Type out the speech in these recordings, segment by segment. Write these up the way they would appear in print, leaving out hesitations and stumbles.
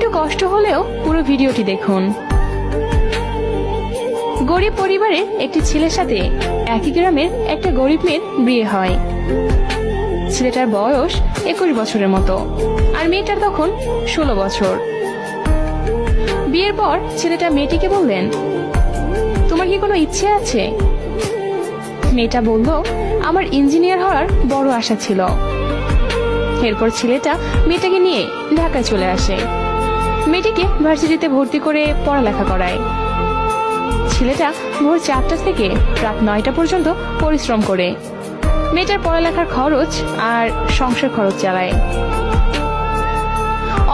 একটু কষ্ট হলেও পুরো ভিডিওটি দেখুন। গরিব পরিবারের একটি ছেলের সাথে একই গ্রামের একটা গরিব মেয়ের বিয়ে হয়। ছেলেটার বয়স 21 বছরের মতো আর মেয়েটার তখন 16 বছর। বিয়ের পর ছেলেটা মেয়েটিকে বললেন, তোমার কি কোনো ইচ্ছে আছে? মেয়েটা বলল, আমার ইঞ্জিনিয়ার হওয়ার বড় আশা ছিল। এরপর ছেলেটা মেয়েটাকে নিয়ে ঢাকায় চলে আসে। মেয়েটিকে ভার্সিটিতে ভর্তি করে পড়ালেখা করায়। ছেলেটা ভোর 4টা থেকে রাত 9টা পর্যন্ত পরিশ্রম করে মেয়েটার পড়ালেখার খরচ আর সংসার খরচ চালায়।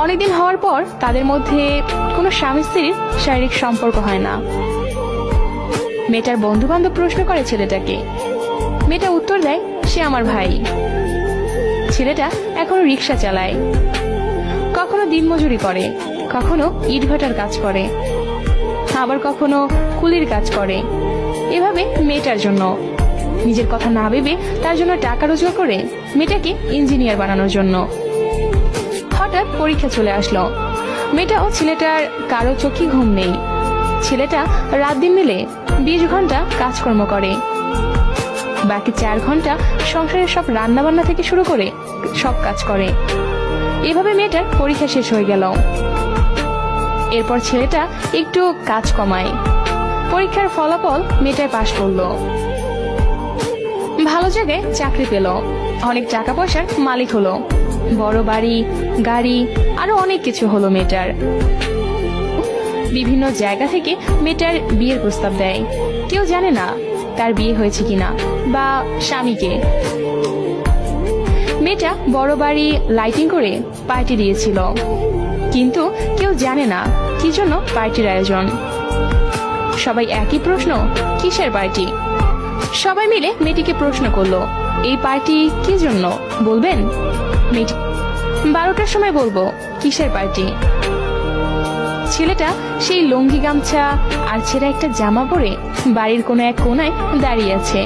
অনেকদিন হওয়ার পর তাদের মধ্যে কোনো স্বামী স্ত্রীর শারীরিক সম্পর্ক হয় না। মেয়েটার বন্ধু বান্ধব প্রশ্ন করে ছেলেটাকে। মেয়েটা উত্তর দেয়, সে আমার ভাই। ছেলেটা এখনো রিক্সা চালায়, কখনো দিনমজুরি করে, কখনো ইটভাটার কাজ করে, আবার কখনো কুলির কাজ করে। এভাবে মেয়েটার জন্য নিজের কথা না ভেবে তার জন্য টাকা রোজগার করে মেয়েটাকে ইঞ্জিনিয়ার বানানোর জন্য। হঠাৎ পরীক্ষা চলে আসলো। মেয়েটা ও ছেলেটার কারো চোখে ঘুম নেই। ছেলেটা রাত দিন মিলে 20 ঘন্টা কাজকর্ম করে, বাকি 4 ঘন্টা সংসারের সব রান্না বান্না থেকে শুরু করে সব কাজ করে। এভাবে মেয়েটার পরীক্ষা শেষ হয়ে গেল। এরপর ছেলেটা একটু কাজ কমায়। পরীক্ষার ফলাফল মেয়েটায় পাশ করলো, ভালো জায়গায় চাকরি পেল, অনেক টাকা পয়সার মালিক হলো, বড় বাড়ি গাড়ি আরো অনেক কিছু হলো মেয়েটার। বিভিন্ন জায়গা থেকে মেয়েটার বিয়ের প্রস্তাব দেয়। কেউ জানে না তার বিয়ে হয়েছে কিনা বা স্বামীকে। মেয়েটা বড় বাড়ি লাইটিং করে পার্টি দিয়েছিল, কিন্তু কেউ জানে না কি জন্য পার্টির আয়োজন। সবাই একই প্রশ্ন, কিসের পার্টি? সবাই মিলে মেয়েটিকে প্রশ্ন করলো, এই পার্টি কি জন্য বলবেন? মেয়েটি 12টার সময় বলবো, কিসের পার্টি? ছেলেটা সেই লুঙ্গি গামছা আর ছেঁড়া একটা জামা পরে বাড়ির কোনো এক কোনায় দাঁড়িয়ে আছে।